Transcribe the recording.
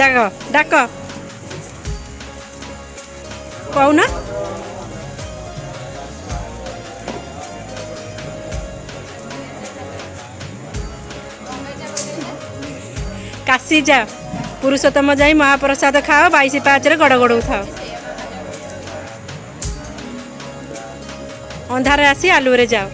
ডাক ডাক କହୁନ କାଶୀ ଯାଅ ପୁରୁଷୋତ୍ତମ ଯାଇ ମହାପ୍ରସାଦ ଖାଅ 22 ପାହାଚରେ ଗଡ଼ ଗଡ଼ଉଥାଅ ଅନ୍ଧାରେ ଆସି ଆଲୁଅରେ ଯାଅ।